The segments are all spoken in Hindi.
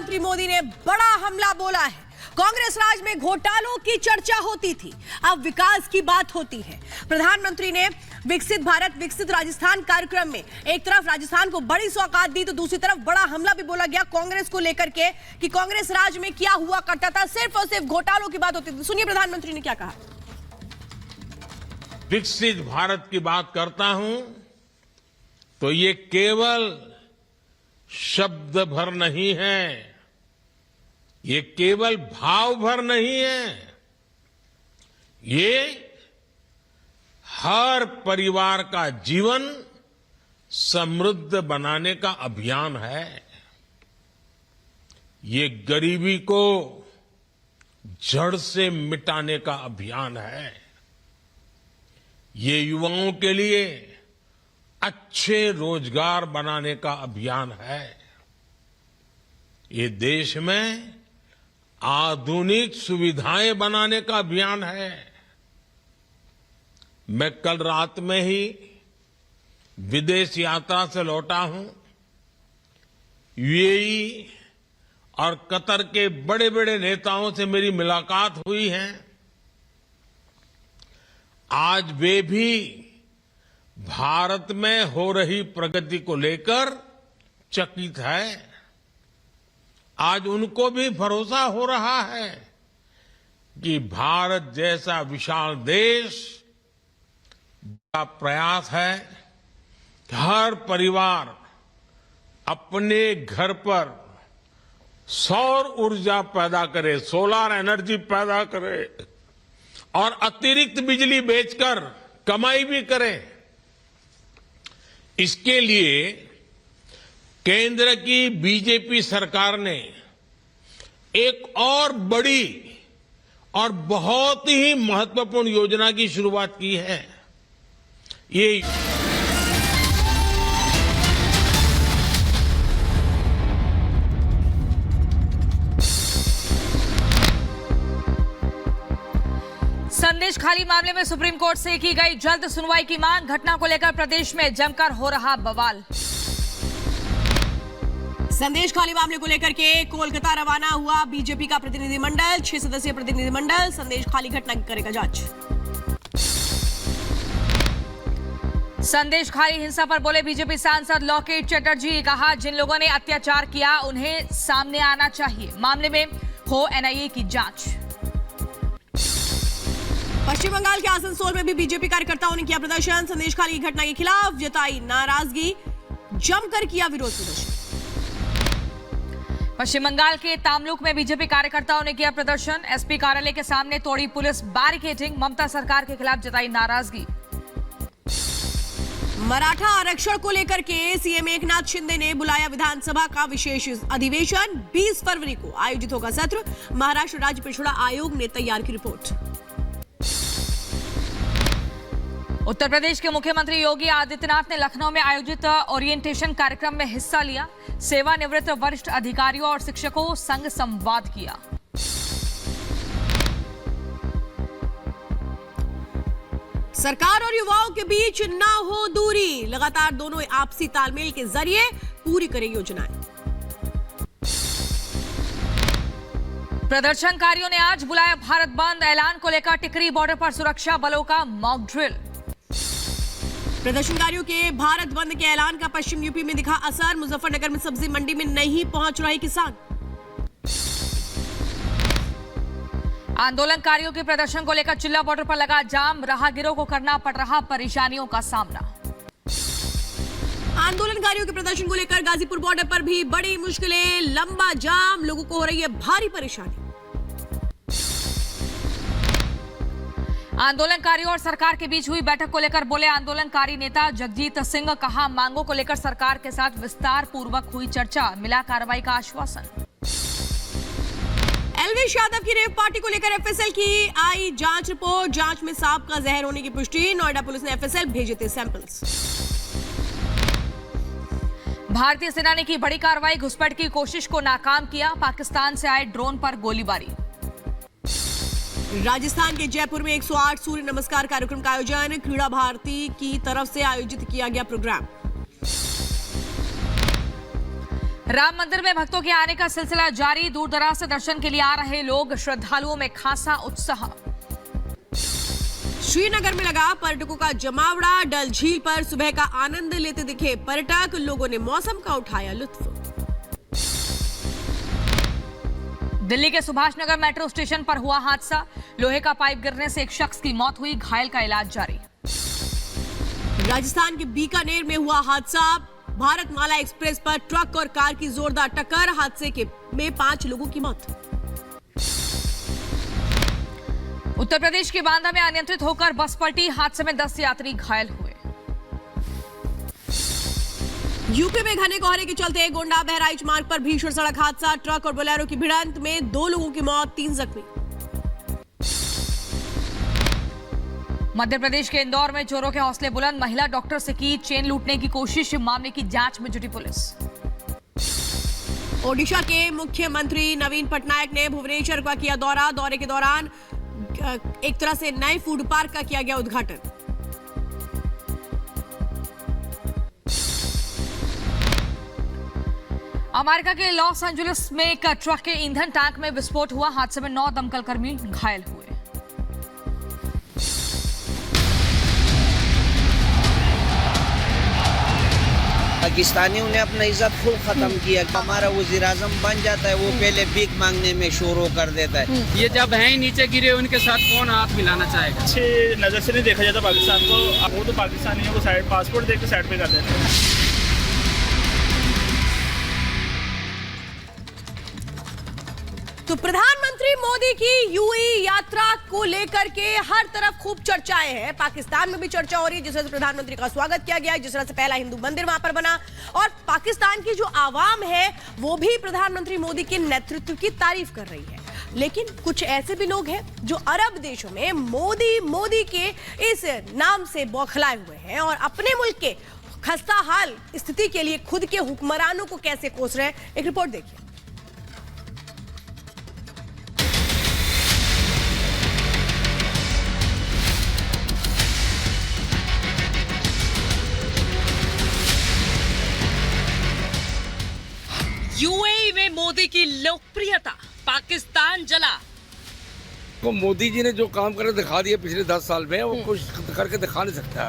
प्रधानमंत्री मोदी ने बड़ा हमला बोला है। कांग्रेस राज में घोटालों की चर्चा होती थी, अब विकास की बात होती है। प्रधानमंत्री ने विकसित भारत विकसित राजस्थान कार्यक्रम में एक तरफ राजस्थान को बड़ी सौगात दी तो दूसरी तरफ बड़ा हमला भी बोला गया कांग्रेस को लेकर के कि कांग्रेस राज में क्या हुआ करता था, सिर्फ और सिर्फ घोटालों की बात होती थी। सुनिए प्रधानमंत्री ने क्या कहा। विकसित भारत की बात करता हूं तो ये केवल शब्द भर नहीं है, ये केवल भाव भर नहीं है, ये हर परिवार का जीवन समृद्ध बनाने का अभियान है। ये गरीबी को जड़ से मिटाने का अभियान है। ये युवाओं के लिए अच्छे रोजगार बनाने का अभियान है। ये देश में आधुनिक सुविधाएं बनाने का अभियान है। मैं कल रात में ही विदेश यात्रा से लौटा हूं। यूएई और कतर के बड़े बड़े नेताओं से मेरी मुलाकात हुई है। आज वे भी भारत में हो रही प्रगति को लेकर चकित है। आज उनको भी भरोसा हो रहा है कि भारत जैसा विशाल देश का प्रयास है कि हर परिवार अपने घर पर सौर ऊर्जा पैदा करे, सोलर एनर्जी पैदा करे और अतिरिक्त बिजली बेचकर कमाई भी करे। इसके लिए केंद्र की बीजेपी सरकार ने एक और बड़ी और बहुत ही महत्वपूर्ण योजना की शुरुआत की है। ये संदेश खाली मामले में सुप्रीम कोर्ट से की गई जल्द सुनवाई की मांग। घटना को लेकर प्रदेश में जमकर हो रहा बवाल। संदेश खाली मामले को लेकर के कोलकाता रवाना हुआ बीजेपी का प्रतिनिधिमंडल। 6 सदस्यीय प्रतिनिधिमंडल संदेश खाली घटना की करेगा जांच। संदेश खाली हिंसा पर बोले बीजेपी सांसद लॉकेट चटर्जी। कहा जिन लोगों ने अत्याचार किया उन्हें सामने आना चाहिए, मामले में हो एनआईए की जांच। पश्चिम बंगाल के आसनसोल में भी बीजेपी कार्यकर्ताओं ने किया प्रदर्शन। संदेश खाली की घटना के खिलाफ जताई नाराजगी, जमकर किया विरोध प्रदर्शन। पश्चिम बंगाल के तामलुक में बीजेपी कार्यकर्ताओं ने किया प्रदर्शन। एसपी कार्यालय के सामने तोड़ी पुलिस बैरिकेडिंग। ममता सरकार के खिलाफ जताई नाराजगी। मराठा आरक्षण को लेकर के सीएम एकनाथ शिंदे ने बुलाया विधानसभा का विशेष अधिवेशन। 20 फरवरी को आयोजित होगा सत्र। महाराष्ट्र राज्य पिछड़ा आयोग ने तैयार की रिपोर्ट। उत्तर प्रदेश के मुख्यमंत्री योगी आदित्यनाथ ने लखनऊ में आयोजित ओरिएंटेशन कार्यक्रम में हिस्सा लिया। सेवानिवृत्त वरिष्ठ अधिकारियों और शिक्षकों संग संवाद किया। सरकार और युवाओं के बीच ना हो दूरी, लगातार दोनों आपसी तालमेल के जरिए पूरी करें योजनाएं। प्रदर्शनकारियों ने आज बुलाया भारत बंद। ऐलान को लेकर टिकरी बॉर्डर पर सुरक्षा बलों का मॉक ड्रिल। प्रदर्शनकारियों के भारत बंद के ऐलान का पश्चिम यूपी में दिखा असर। मुजफ्फरनगर में सब्जी मंडी में नहीं पहुंच रहे किसान। आंदोलनकारियों के प्रदर्शन को लेकर चिल्ला बॉर्डर पर लगा जाम। राहगीरों को करना पड़ रहा परेशानियों का सामना। आंदोलनकारियों के प्रदर्शन को लेकर गाजीपुर बॉर्डर पर भी बड़ी मुश्किलें। लंबा जाम, लोगों को हो रही है भारी परेशानी। आंदोलनकारियों और सरकार के बीच हुई बैठक को लेकर बोले आंदोलनकारी नेता जगजीत सिंह। कहा मांगों को लेकर सरकार के साथ विस्तार पूर्वक हुई चर्चा, मिला कार्रवाई का आश्वासन। एलवीश यादव की रेप पार्टी को लेकर एफएसएल की आई जांच रिपोर्ट। जांच में सांप का जहर होने की पुष्टि। नोएडा पुलिस ने एफएसएल भेजे थे सैंपल्स। भारतीय सेना ने की बड़ी कार्रवाई। घुसपैठ की कोशिश को नाकाम किया। पाकिस्तान से आए ड्रोन पर गोलीबारी। राजस्थान के जयपुर में 108 सूर्य नमस्कार कार्यक्रम का आयोजन। क्रीड़ा भारती की तरफ से आयोजित किया गया प्रोग्राम। राम मंदिर में भक्तों के आने का सिलसिला जारी। दूर दराज से दर्शन के लिए आ रहे लोग, श्रद्धालुओं में खासा उत्साह। श्रीनगर में लगा पर्यटकों का जमावड़ा। डल झील पर सुबह का आनंद लेते दिखे पर्यटक। लोगों ने मौसम का उठाया लुत्फ। दिल्ली के सुभाष नगर मेट्रो स्टेशन पर हुआ हादसा। लोहे का पाइप गिरने से एक शख्स की मौत हुई, घायल का इलाज जारी। राजस्थान के बीकानेर में हुआ हादसा। भारतमाला एक्सप्रेस पर ट्रक और कार की जोरदार टक्कर। हादसे में 5 लोगों की मौत। उत्तर प्रदेश के बांदा में अनियंत्रित होकर बस पलटी। हादसे में 10 यात्री घायल हुए। यूपी में घने कोहरे के चलते गोंडा बहराइच मार्ग पर भीषण सड़क हादसा। ट्रक और बोलेरो की भिड़ंत में 2 लोगों की मौत, 3 जख्मी। मध्य प्रदेश के इंदौर में चोरों के हौसले बुलंद। महिला डॉक्टर से की चेन लूटने की कोशिश। मामले की जांच में जुटी पुलिस। ओडिशा के मुख्यमंत्री नवीन पटनायक ने भुवनेश्वर का किया दौरा। दौरे के दौरान एक तरह से नए फूड पार्क का किया गया उद्घाटन। अमेरिका के लॉस एंजलिस में एक ट्रक के ईंधन टैंक में विस्फोट हुआ। हादसे में 9 दमकल कर्मी घायल हुए। पाकिस्तानियों ने अपना इज्जत फुल खत्म किया। हमारा वज़ीर आज़म बन जाता है, वो पहले भीख मांगने में शुरू कर देता है। ये जब हैं ही नीचे गिरे, उनके साथ कौन हाथ मिलाना चाहेगा। अच्छे नज़र से नहीं देखा जाता पाकिस्तान को। वो तो पाकिस्तानियों को साइड पासपोर्ट देख के साइड पे कर देते हैं। तो प्रधानमंत्री मोदी की यूएई यात्रा को लेकर के हर तरफ खूब चर्चाएं हैं। पाकिस्तान में भी चर्चा हो रही है, जिस तरह से प्रधानमंत्री का स्वागत किया गया, जिस तरह से पहला हिंदू मंदिर वहां पर बना। और पाकिस्तान की जो आवाम है वो भी प्रधानमंत्री मोदी के नेतृत्व की तारीफ कर रही है। लेकिन कुछ ऐसे भी लोग हैं जो अरब देशों में मोदी के इस नाम से बौखलाए हुए हैं और अपने मुल्क के खस्ता हाल स्थिति के लिए खुद के हुक्मरानों को कैसे कोस रहे हैं। एक रिपोर्ट देखिए। यूएई में मोदी की लोकप्रियता, पाकिस्तान जला। को मोदी जी ने जो काम करे दिखा दिया पिछले 10 साल में, वो कुछ करके दिखा नहीं सकता।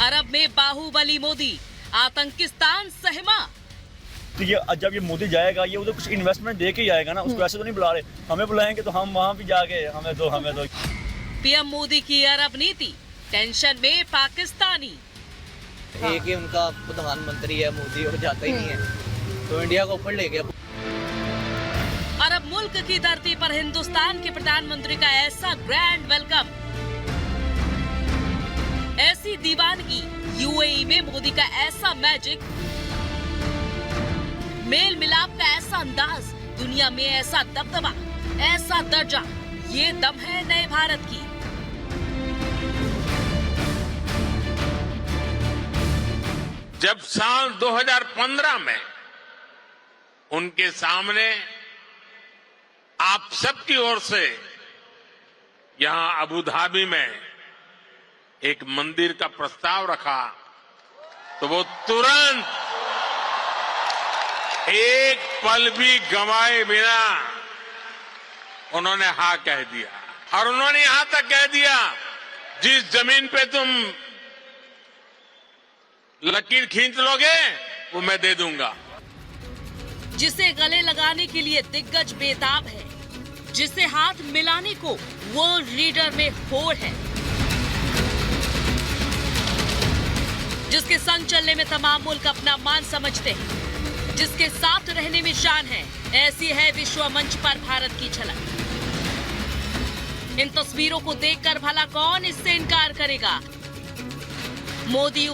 अरब में बाहुबली मोदी, आतंकिस्तान सहमा। तो ये जब ये मोदी जाएगा, ये उधर कुछ इन्वेस्टमेंट दे के ही आएगा ना। उसको ऐसे तो नहीं बुला रहे। हमें बुलाएंगे तो हम वहाँ भी जाके हमें दो। पीएम मोदी की अरब नीति, टेंशन में पाकिस्तानी। एक ही उनका प्रधानमंत्री है मोदी, और जाता ही नहीं है, तो इंडिया को ऊपर ले गया। अरब मुल्क की धरती पर हिंदुस्तान के प्रधानमंत्री का ऐसा ग्रैंड वेलकम, ऐसी दीवानगी। यूएई में मोदी का ऐसा मैजिक, मेल मिलाप का ऐसा अंदाज, दुनिया में ऐसा दबदबा, ऐसा दर्जा। ये दम है नए भारत की। जब साल 2015 में उनके सामने आप सबकी ओर से यहां अबू धाबी में एक मंदिर का प्रस्ताव रखा, तो वो तुरंत एक पल भी गंवाए बिना उन्होंने हाँ कह दिया। और उन्होंने यहां तक कह दिया, जिस जमीन पे तुम लकीर खींच लोगे वो मैं दे दूंगा। जिसे गले लगाने के लिए दिग्गज बेताब है, जिसे हाथ मिलाने को वर्ल्ड लीडर में होड़ है, जिसके संग चलने में तमाम मुल्क अपना मान समझते हैं, जिसके साथ रहने में शान है। ऐसी है विश्व मंच पर भारत की झलक। इन तस्वीरों को देखकर भला कौन इससे इनकार करेगा। मोदी